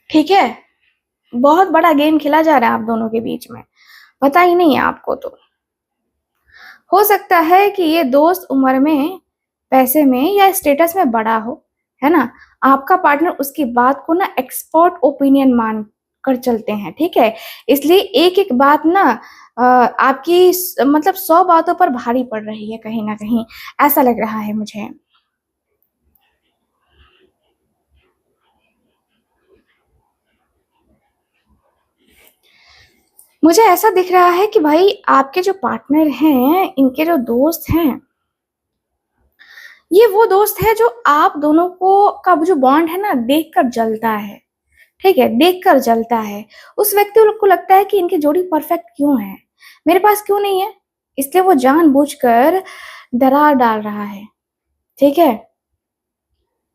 ठीक है? बहुत बड़ा गेम खेला जा रहा है आप दोनों के बीच में, पता ही नहीं है आपको। तो हो सकता है कि ये दोस्त उम्र में, पैसे में या स्टेटस में बड़ा हो, है ना? आपका पार्टनर उसकी बात को ना एक्सपर्ट ओपिनियन मान कर चलते हैं, ठीक है? इसलिए एक एक बात ना आपकी मतलब 100 बातों पर भारी पड़ रही है कहीं ना कहीं, ऐसा लग रहा है मुझे। मुझे ऐसा दिख रहा है कि भाई आपके जो पार्टनर हैं, इनके जो दोस्त हैं, ये वो दोस्त है जो आप दोनों का जो बॉन्ड है ना देखकर जलता है, ठीक है, देखकर जलता है। उस व्यक्ति को लगता है कि इनकी जोड़ी परफेक्ट क्यों है, मेरे पास क्यों नहीं है, इसलिए वो जानबूझकर दरार डाल रहा है, ठीक है?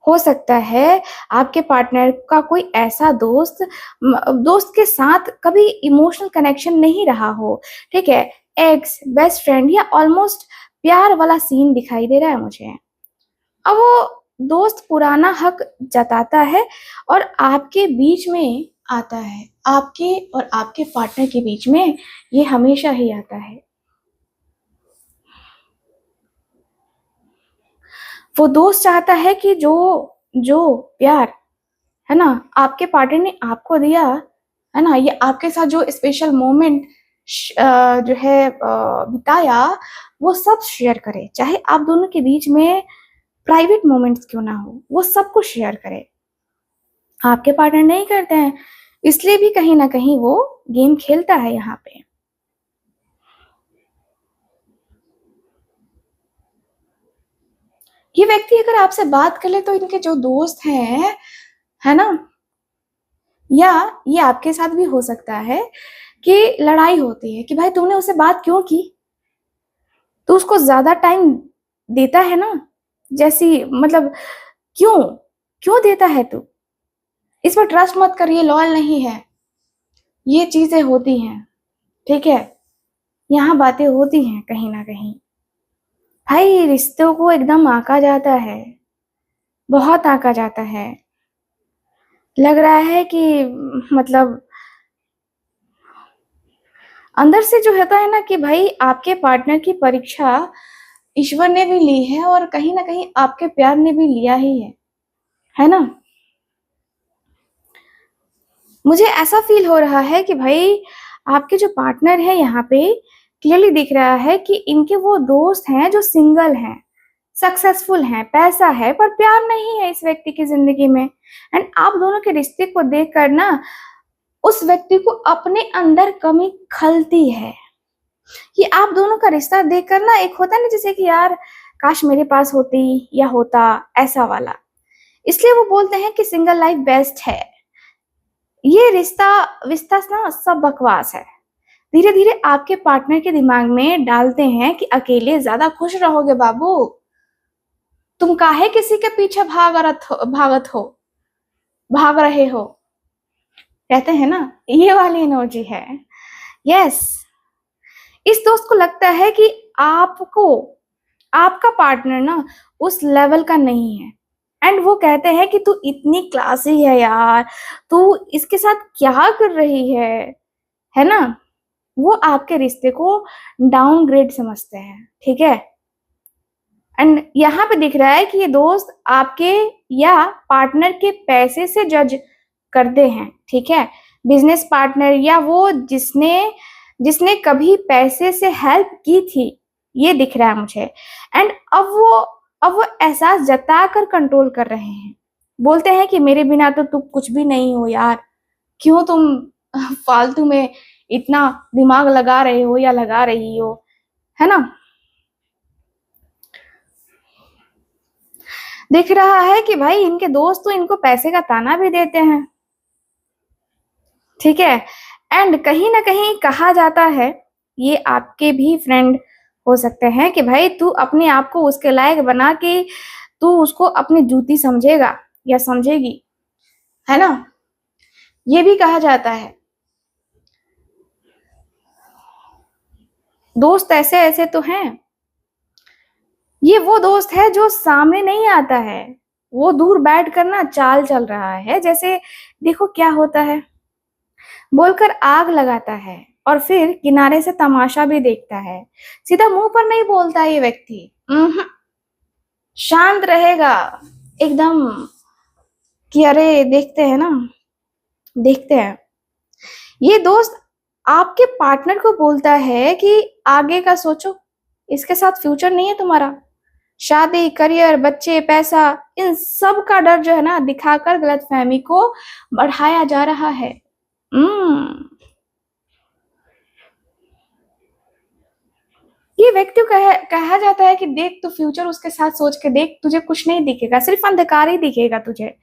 हो सकता है आपके पार्टनर का कोई ऐसा दोस्त के साथ कभी इमोशनल कनेक्शन नहीं रहा हो, ठीक है? एक्स, बेस्ट फ्रेंड या ऑलमोस्ट प्यार वाला सीन दिखाई दे रहा है मुझे। अब वो दोस्त पुराना हक जताता है और आपके बीच में आता है, आपके और आपके पार्टनर के बीच में ये हमेशा ही आता है। वो दोस्त चाहता है कि जो जो प्यार, है ना, आपके पार्टनर ने आपको दिया, है ना, ये आपके साथ जो स्पेशल मोमेंट जो है बिताया, वो सब शेयर करे। चाहे आप दोनों के बीच में प्राइवेट मोमेंट्स क्यों ना हो, वो सब कुछ शेयर करे। आपके पार्टनर नहीं करते हैं, इसलिए भी कहीं ना कहीं वो गेम खेलता है यहाँ पे। ये व्यक्ति अगर आपसे बात कर ले तो इनके जो दोस्त हैं, है ना, या ये आपके साथ भी हो सकता है कि लड़ाई होती है कि भाई तूने उसे बात क्यों की, तो उसको ज्यादा टाइम देता है ना, जैसी मतलब क्यों क्यों देता है तू, इस पर ट्रस्ट मत करिए, लॉयल नहीं है। ये चीजें होती हैं, ठीक है, यहाँ बातें होती हैं कहीं ना कहीं। भाई रिश्तों को एकदम आका जाता है, बहुत आका जाता है। लग रहा है कि मतलब अंदर से जो होता है ना कि भाई आपके पार्टनर की परीक्षा ईश्वर ने भी ली है और कहीं ना कहीं आपके प्यार ने भी लिया ही है ना। मुझे ऐसा फील हो रहा है कि भाई आपके जो पार्टनर है यहाँ पे क्लियरली दिख रहा है कि इनके वो दोस्त हैं जो सिंगल हैं, सक्सेसफुल हैं, पैसा है, पर प्यार नहीं है इस व्यक्ति की जिंदगी में। एंड आप दोनों के रिश्ते को देखकर ना उस व्यक्ति को अपने अंदर कमी खलती है। ये आप दोनों का रिश्ता देखकर ना एक होता है ना जैसे कि यार काश मेरे पास होती या होता, ऐसा वाला। इसलिए वो बोलते हैं कि सिंगल लाइफ बेस्ट है। ये रिश्ता विस्ता ना सब बकवास है। धीरे धीरे आपके पार्टनर के दिमाग में डालते हैं कि अकेले ज्यादा खुश रहोगे बाबू, तुम काहे किसी के पीछे भाग रहे हो, कहते हैं ना, ये वाली एनर्जी है। यस, इस दोस्त को लगता है कि आपको आपका पार्टनर ना उस लेवल का नहीं है। एंड वो कहते हैं कि तू इतनी क्लासी है यार, तू इसके साथ क्या कर रही है ना। वो आपके रिश्ते को डाउनग्रेड समझते हैं, ठीक है। एंड यहाँ पे दिख रहा है कि ये दोस्त आपके या पार्टनर के पैसे से जज करते हैं, ठीक है। बिजनेस पार्टनर या वो जिसने जिसने कभी पैसे से हेल्प की थी, ये दिख रहा है मुझे। एंड अब वो एहसास जता कर कंट्रोल कर रहे हैं। बोलते हैं कि मेरे बिना तो तुम कुछ भी नहीं हो यार, क्यों तुम फालतू में इतना दिमाग लगा रहे हो या लगा रही हो, है ना। दिख रहा है कि भाई इनके दोस्त तो इनको पैसे का ताना भी देते हैं, ठीक है। एंड कहीं ना कहीं कहा जाता है, ये आपके भी फ्रेंड हो सकते हैं, कि भाई तू अपने आप को उसके लायक बना के तू उसको अपनी जूती समझेगा या समझेगी, है ना। ये भी कहा जाता है। दोस्त ऐसे ऐसे तो हैं। ये वो दोस्त है जो सामने नहीं आता है, वो दूर बैठ कर ना चाल चल रहा है, जैसे देखो क्या होता है, बोलकर आग लगाता है और फिर किनारे से तमाशा भी देखता है। सीधा मुंह पर नहीं बोलता ये व्यक्ति, शांत रहेगा एकदम कि अरे देखते हैं ना, देखते हैं। ये दोस्त आपके पार्टनर को बोलता है कि आगे का सोचो, इसके साथ फ्यूचर नहीं है तुम्हारा। शादी, करियर, बच्चे, पैसा, इन सब का डर जो है ना दिखाकर गलतफहमी को बढ़ाया जा रहा है। ये व्यक्ति को कहा जाता है कि देख तू फ्यूचर उसके साथ सोच के देख, तुझे कुछ नहीं दिखेगा, सिर्फ अंधकार ही दिखेगा, तुझे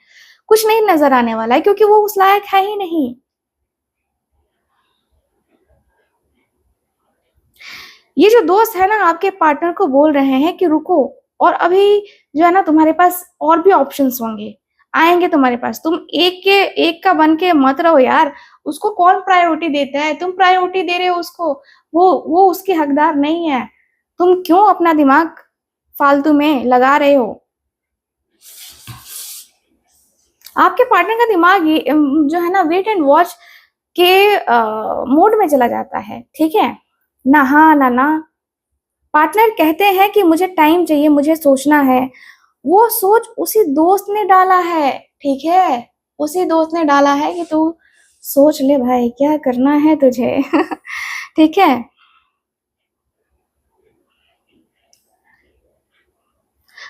कुछ नहीं नजर आने वाला है, क्योंकि वो उस लायक है ही नहीं। ये जो दोस्त है ना आपके पार्टनर को बोल रहे हैं कि रुको, और अभी जो है ना तुम्हारे पास और भी ऑप्शंस होंगे, आएंगे तुम्हारे पास, तुम एक का बन के मत रहो यार। उसको कौन प्रायोरिटी देता है, तुम प्रायोरिटी दे रहे हो उसको, वो उसकी हकदार नहीं है। तुम क्यों अपना दिमाग फालतू में लगा रहे हो। आपके पार्टनर का दिमाग जो है ना वेट एंड वॉच के मोड में चला जाता है, ठीक है ना। हाँ ना ना, पार्टनर कहते हैं कि मुझे टाइम चाहिए, मुझे सोचना है, वो सोच उसी दोस्त ने डाला है, ठीक है? उसी दोस्त ने डाला है कि तू सोच ले भाई क्या करना है तुझे। ठीक है?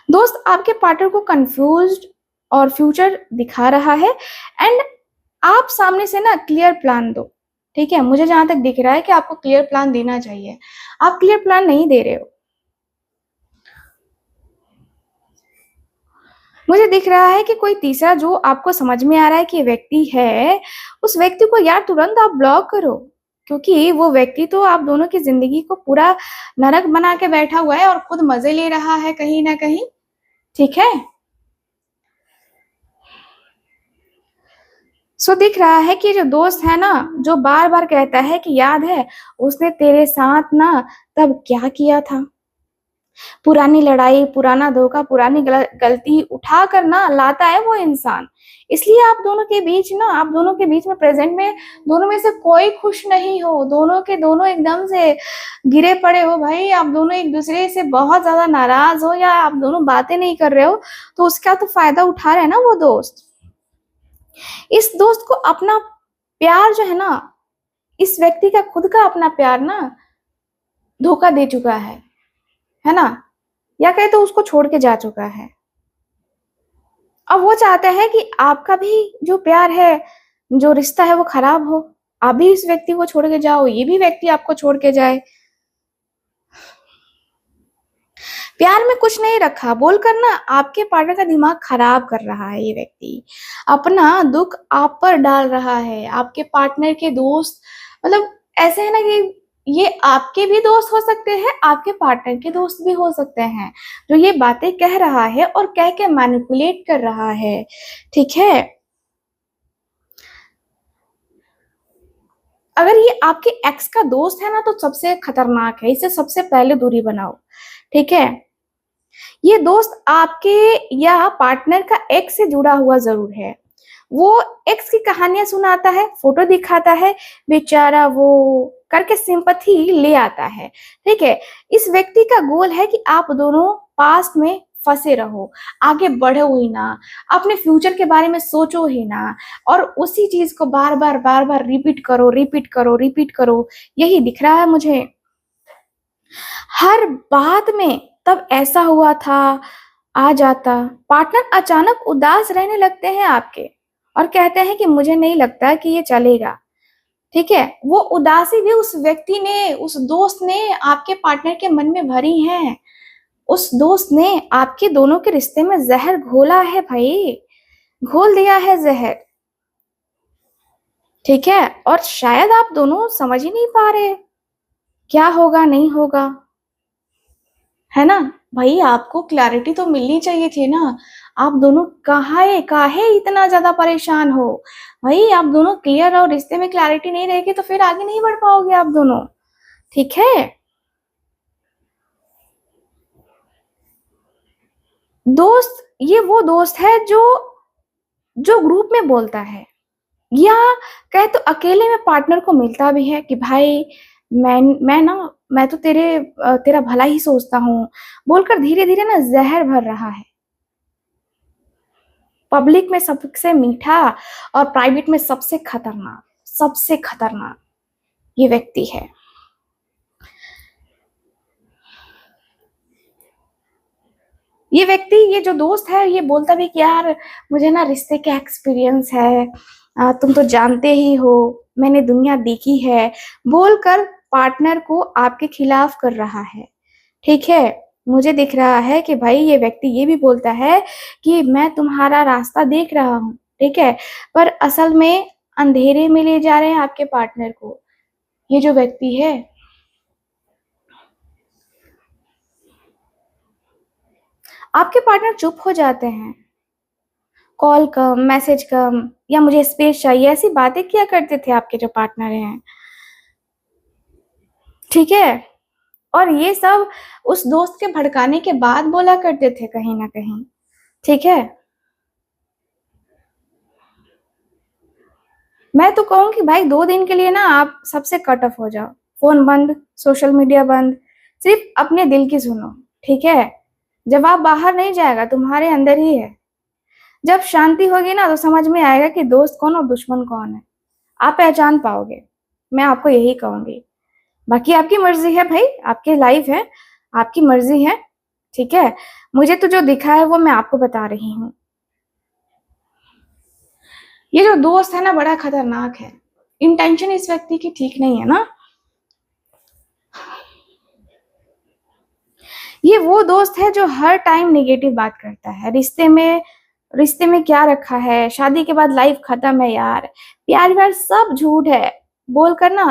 दोस्त आपके पार्टनर को कंफ्यूज्ड और फ्यूचर दिखा रहा है, एंड आप सामने से ना क्लियर प्लान दो। ठीक है? मुझे जहां तक दिख रहा है कि आपको क्लियर प्लान देना चाहिए, आप क्लियर प्लान नहीं दे रहे हो। मुझे दिख रहा है कि कोई तीसरा जो आपको समझ में आ रहा है कि ये व्यक्ति है, उस व्यक्ति को यार तुरंत आप ब्लॉक करो, क्योंकि वो व्यक्ति तो आप दोनों की जिंदगी को पूरा नरक बना के बैठा हुआ है और खुद मजे ले रहा है कहीं ना कहीं। ठीक है? सो दिख रहा है कि जो दोस्त है ना, जो बार बार कहता है कि याद है उसने तेरे साथ ना तब क्या किया था, पुरानी लड़ाई, पुराना धोखा, पुरानी गलती उठा कर ना लाता है वो इंसान। इसलिए आप दोनों के बीच ना, आप दोनों के बीच में प्रेजेंट में दोनों में से कोई खुश नहीं हो, दोनों के दोनों एकदम से गिरे पड़े हो भाई, आप दोनों एक दूसरे से बहुत ज्यादा नाराज हो, या आप दोनों बातें नहीं कर रहे हो, तो उसका तो फायदा उठा रहे हैं ना वो दोस्त। इस दोस्त को अपना प्यार जो है ना, इस व्यक्ति का खुद का अपना प्यार ना धोखा दे चुका है ना, या कहे तो उसको छोड़ के जा चुका है। अब वो चाहता है कि आपका भी जो प्यार है, जो रिश्ता है वो खराब हो, आप भी इस व्यक्ति को छोड़ के जाओ, ये भी व्यक्ति आपको छोड़ के जाए। प्यार में कुछ नहीं रखा बोलकर ना आपके पार्टनर का दिमाग खराब कर रहा है ये व्यक्ति, अपना दुख आप पर डाल रहा है। आपके पार्टनर के दोस्त मतलब ऐसे है ना कि ये आपके भी दोस्त हो सकते हैं, आपके पार्टनर के दोस्त भी हो सकते हैं, जो ये बातें कह रहा है और कह के मैनिपुलेट कर रहा है। ठीक है? अगर ये आपके एक्स का दोस्त है ना तो सबसे खतरनाक है, इससे सबसे पहले दूरी बनाओ। ठीक है? ये दोस्त आपके या पार्टनर का एक्स से जुड़ा हुआ जरूर है, वो एक्स की कहानियां सुनाता है, फोटो दिखाता है, बेचारा वो करके सिंपैथी ले आता है। ठीक है? इस व्यक्ति का गोल है कि आप दोनों पास्ट में फंसे रहो, आगे बढ़ो ही ना, अपने फ्यूचर के बारे में सोचो ही ना, और उसी चीज को बार बार रिपीट करो, रिपीट करो, रिपीट करो। यही दिख रहा है मुझे हर बात में। तब ऐसा हुआ था, आ जाता। पार्टनर अचानक उदास रहने लगते हैं आपके और कहते हैं कि मुझे नहीं लगता कि ये चलेगा। ठीक है? वो उदासी भी उस व्यक्ति ने, उस दोस्त ने आपके पार्टनर के मन में भरी है। उस दोस्त ने आपके दोनों के रिश्ते में जहर घोला है भाई, घोल दिया है जहर। ठीक है? और शायद आप दोनों समझ ही नहीं पा रहे क्या होगा नहीं होगा, है ना? भाई आपको क्लैरिटी तो मिलनी चाहिए थी ना, आप दोनों काहे इतना ज्यादा परेशान हो? भाई आप दोनों क्लियर और रिश्ते में क्लैरिटी नहीं रहेगी तो फिर आगे नहीं बढ़ पाओगे आप दोनों। ठीक है? दोस्त, ये वो दोस्त है जो जो ग्रुप में बोलता है, या कहे तो अकेले में पार्टनर को मिलता भी है कि भाई मैं ना, मैं तो तेरा भला ही सोचता हूँ, बोलकर धीरे धीरे ना जहर भर रहा है। पब्लिक में सबसे मीठा और प्राइवेट में सबसे खतरनाक, सबसे खतरनाक ये व्यक्ति है। ये व्यक्ति, ये जो दोस्त है, ये बोलता भी कि यार मुझे ना रिश्ते का एक्सपीरियंस है, तुम तो जानते ही हो, मैंने दुनिया देखी है, बोलकर पार्टनर को आपके खिलाफ कर रहा है। ठीक है? मुझे दिख रहा है कि भाई ये व्यक्ति ये भी बोलता है कि मैं तुम्हारा रास्ता देख रहा हूँ। ठीक है? पर असल में अंधेरे में ले जा रहे हैं आपके पार्टनर को ये जो व्यक्ति है। आपके पार्टनर चुप हो जाते हैं, कॉल कम, मैसेज कम, या मुझे स्पेस चाहिए, ऐसी बातें किया करते थे आपके जो पार्टनर हैं। ठीक है? और ये सब उस दोस्त के भड़काने के बाद बोला करते थे कहीं ना कहीं। ठीक है? मैं तो कहूँ कि भाई 2 दिन के लिए ना आप सबसे कट ऑफ हो जाओ, फोन बंद, सोशल मीडिया बंद, सिर्फ अपने दिल की सुनो। ठीक है? जवाब बाहर नहीं जाएगा, तुम्हारे अंदर ही है। जब शांति होगी ना तो समझ में आएगा कि दोस्त कौन और दुश्मन कौन है। आप पहचान पाओगे, मैं आपको यही कहूंगी। बाकी आपकी मर्जी है भाई, आपकी लाइफ है, आपकी मर्जी है, ठीक है। मुझे तो जो दिखा है वो मैं आपको बता रही हूँ। ये जो दोस्त है ना बड़ा खतरनाक है। इंटेंशन इस व्यक्ति की ठीक नहीं है ना। ये वो दोस्त है जो हर टाइम नेगेटिव बात करता है। रिश्ते में क्या रखा है, शादी के बाद लाइफ खत्म है यार, प्यार व्यार सब झूठ है बोलकर ना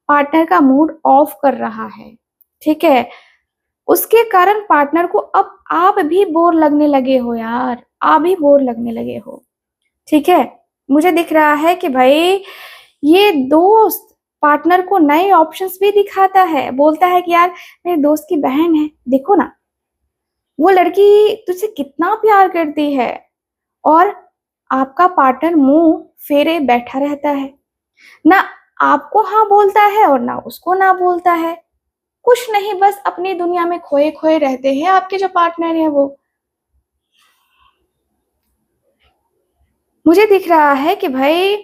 पार्टनर का मूड ऑफ कर रहा है, ठीक है। उसके कारण पार्टनर को अब आप भी बोर लगने लगे हो यार, आप भी बोर लगने लगे हो, ठीक है। मुझे दिख रहा है कि भाई ये दोस्त पार्टनर को नए ऑप्शंस भी दिखाता है, बोलता है कि यार मेरे दोस्त की बहन है, देखो ना वो लड़की तुझसे कितना प्यार करती है। और आपका पार्टनर मुंह फेरे बैठा रहता है, ना आपको हाँ बोलता है और ना उसको ना बोलता है। कुछ नहीं, बस अपनी दुनिया में खोए खोए रहते हैं आपके जो पार्टनर है वो। मुझे दिख रहा है कि भाई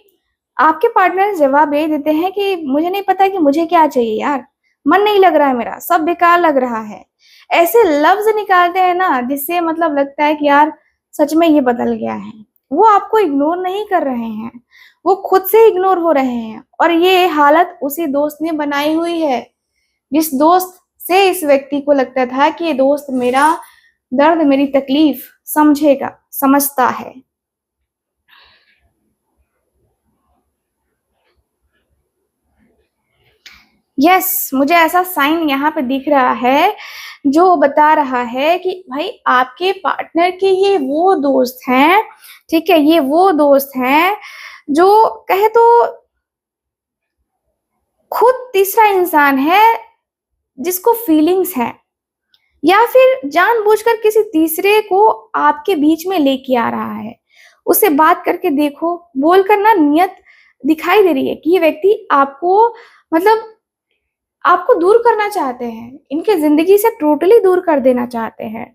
आपके पार्टनर जवाब ये देते हैं कि मुझे नहीं पता कि मुझे क्या चाहिए यार, मन नहीं लग रहा है मेरा, सब बेकार लग रहा है। ऐसे लफ्ज निकालते हैं ना जिससे मतलब लगता है कि यार सच में ये बदल गया है। वो आपको इग्नोर नहीं कर रहे हैं, वो खुद से इग्नोर हो रहे हैं। और ये हालत उसी दोस्त ने बनाई हुई है जिस दोस्त से इस व्यक्ति को लगता था कि ये दोस्त मेरा दर्द, मेरी तकलीफ समझेगा, समझता है। यस, मुझे ऐसा साइन यहाँ पे दिख रहा है जो बता रहा है कि भाई आपके पार्टनर के ये वो दोस्त हैं, ठीक है, ये वो दोस्त हैं जो कहे तो खुद तीसरा इंसान है जिसको फीलिंग्स है, या फिर जानबूझकर किसी तीसरे को आपके बीच में लेके आ रहा है। उससे बात करके देखो, बोलकर ना नियत दिखाई दे रही है कि ये व्यक्ति आपको मतलब आपको दूर करना चाहते हैं, इनके जिंदगी से टोटली दूर कर देना चाहते हैं,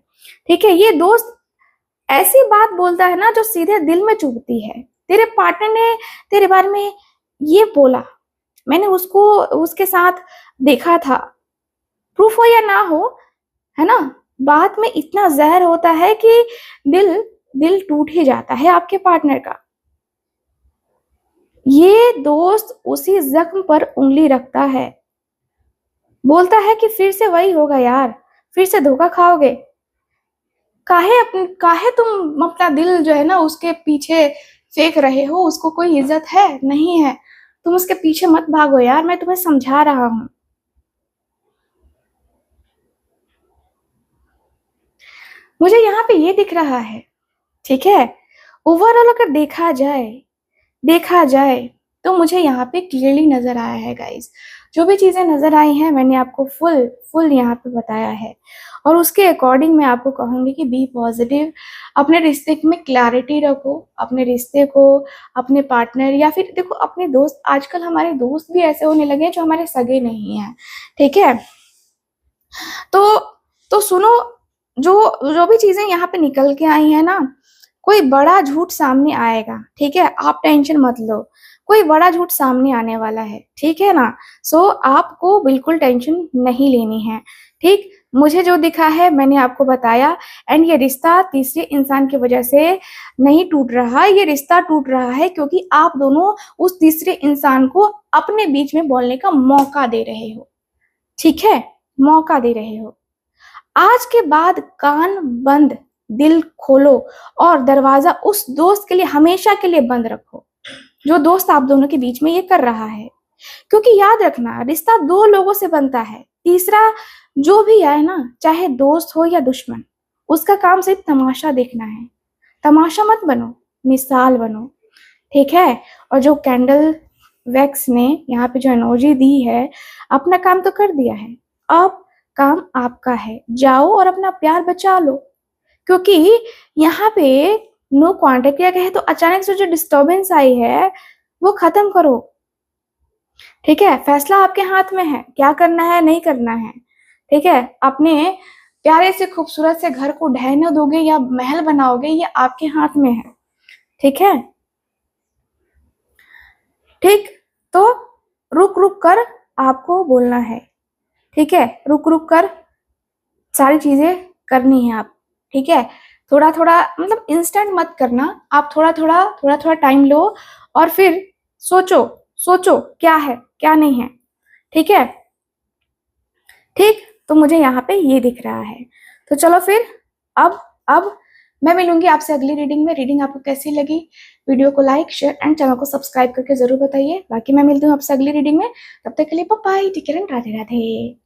ठीक है। ये दोस्त ऐसी बात बोलता है ना जो सीधे दिल में चुभती है। तेरे पार्टनर ने तेरे बारे में ये बोला, मैंने उसको उसके साथ देखा था, प्रूफ हो या ना हो, है ना, बात में इतना जहर होता है कि दिल दिल टूट ही जाता है आपके पार्टनर का। ये दोस्त उसी जख्म पर उंगली रखता है, बोलता है कि फिर से वही होगा यार, फिर से धोखा खाओगे। काहे तुम अपना दिल जो है ना उसके पीछे फेंक रहे हो, उसको कोई इज्जत है नहीं है, तुम उसके पीछे मत भागो यार, मैं तुम्हें समझा रहा हूं। मुझे यहाँ पे ये दिख रहा है, ठीक है। ओवरऑल अगर देखा जाए तो मुझे यहाँ पे क्लियरली नजर आया है गाइस। जो भी चीजें नजर आई हैं मैंने आपको फुल फुल यहाँ पे बताया है। और उसके अकॉर्डिंग मैं आपको कहूंगी कि बी पॉजिटिव, अपने रिश्ते में क्लैरिटी रखो, अपने रिश्ते को, अपने पार्टनर या फिर देखो अपने दोस्त, आजकल हमारे दोस्त भी ऐसे होने लगे हैं जो हमारे सगे नहीं हैं, ठीक है। तो तो सुनो, जो जो भी चीजें यहाँ पे निकल के आई है ना, कोई बड़ा झूठ सामने आएगा, ठीक है, आप टेंशन मत लो। कोई बड़ा झूठ सामने आने वाला है, ठीक है ना। सो आपको बिल्कुल टेंशन नहीं लेनी है, ठीक। मुझे जो दिखा है मैंने आपको बताया। एंड ये रिश्ता तीसरे इंसान की वजह से नहीं टूट रहा, ये रिश्ता टूट रहा है क्योंकि आप दोनों उस तीसरे इंसान को अपने बीच में बोलने का मौका दे रहे हो, ठीक है, मौका दे रहे हो। आज के बाद कान बंद, दिल खोलो और दरवाजा उस दोस्त के लिए हमेशा के लिए बंद रखो जो दोस्त आप दोनों के बीच में ये कर रहा है। क्योंकि याद रखना, रिश्ता दो लोगों से बनता है, तीसरा जो भी आए ना, चाहे दोस्त हो या दुश्मन, उसका काम सिर्फ तमाशा देखना है। तमाशा मत बनो, मिसाल बनो, ठीक है। और जो कैंडल वैक्स ने यहाँ पे जो एनर्जी दी है, अपना काम तो कर दिया है, अब काम आपका है, जाओ और अपना प्यार बचा लो। क्योंकि यहाँ पे नो कांटेक्ट या कहे तो अचानक से जो डिस्टरबेंस आई है वो खत्म करो, ठीक है। फैसला आपके हाथ में है, क्या करना है नहीं करना है, ठीक है। अपने प्यारे से खूबसूरत से घर को ढहने दोगे या महल बनाओगे, ये आपके हाथ में है। ठीक है, ठीक। तो रुक रुक कर आपको बोलना है, ठीक है, रुक रुक कर सारी चीजें करनी है आप, ठीक है। थोड़ा थोड़ा मतलब इंस्टेंट मत करना, आप थोड़ा थोड़ा टाइम लो और फिर सोचो, सोचो क्या है क्या नहीं है, ठीक है। ठीक, तो मुझे यहाँ पे ये दिख रहा है। तो चलो फिर अब मैं मिलूंगी आपसे अगली रीडिंग में। रीडिंग आपको कैसी लगी, वीडियो को लाइक शेयर एंड चैनल को सब्सक्राइब करके जरूर बताइए। बाकी मैं मिलती हूँ आपसे अगली रीडिंग में, तब तक के लिए bye bye, take care and Radhe Radhe.